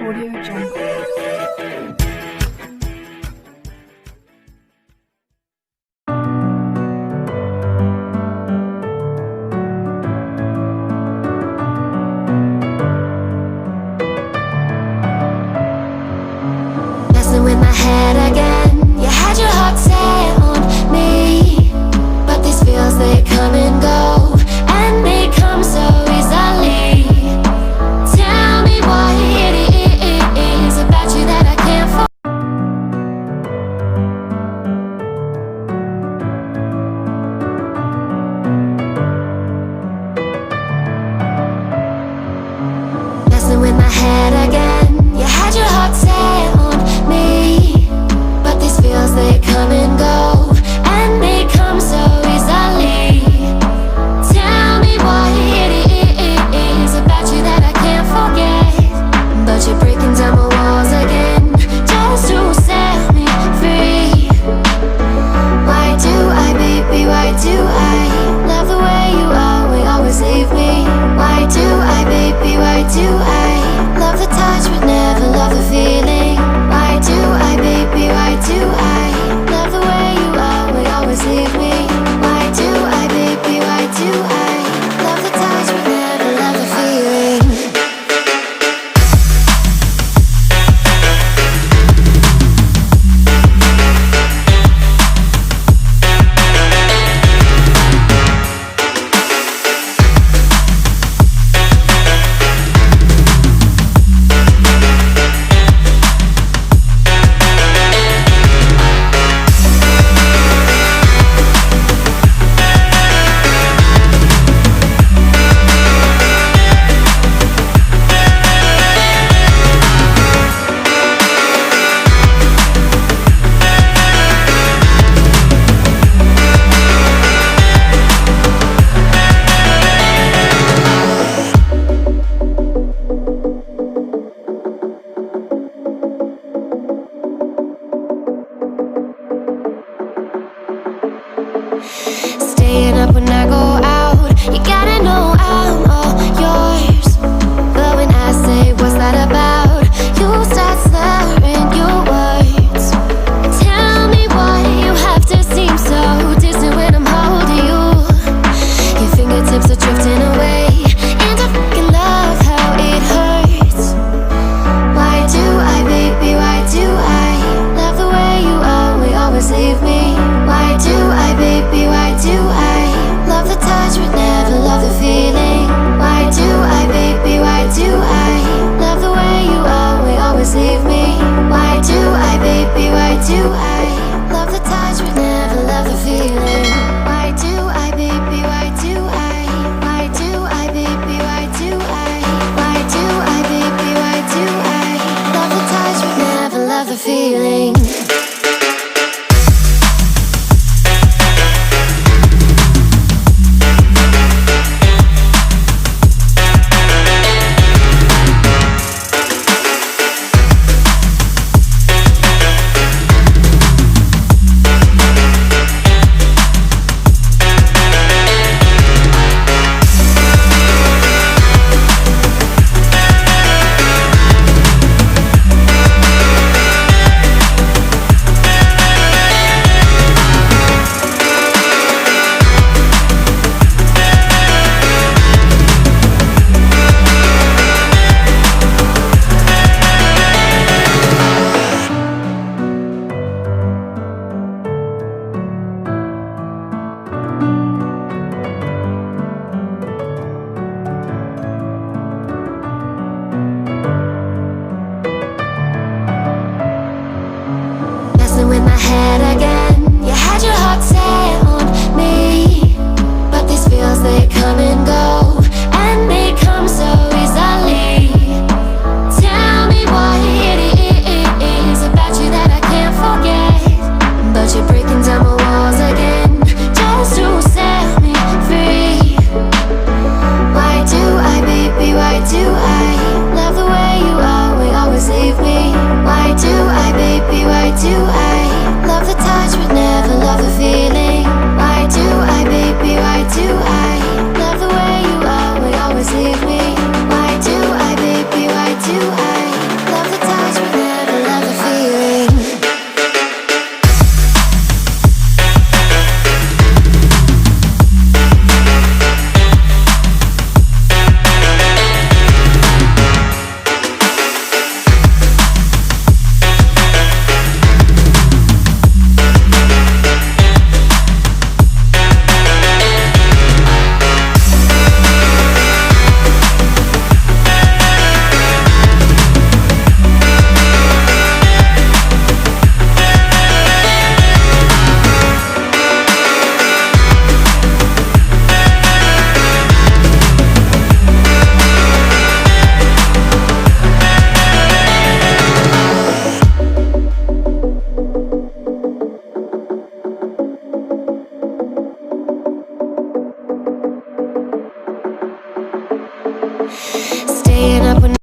Messing with my head again. You had your heart set on me, but these feels, they come and go, and they come so easily. Tell me what it is about you that I can't fall. Messing with my head again. You had your heart set on me, but these feels, they come and go, and they come so easily. Tell me what it is about you that I can't forget, but you're breaking down my walls again, just to set me free. Why do I, baby, why do I love the way you always leave me? Why do I, baby, why do I love the touch but never love the feeling? Why do I, baby, why do I love the way you always leave me? Why do I, baby, why do I love the touch but never love the feeling? Staying up when I go out, you gotta know I'm all yours. But when I say what's that about, you start slurring your words. Tell me why you have to seem so distant when I'm holding you. Your fingertips are drifting away, and I fucking love how it hurts. Why do I, baby, why do I love the way you always leave me? Why do I, baby, why do I love the touch but never love the feeling? Why do I, baby, why do I love the way staying up when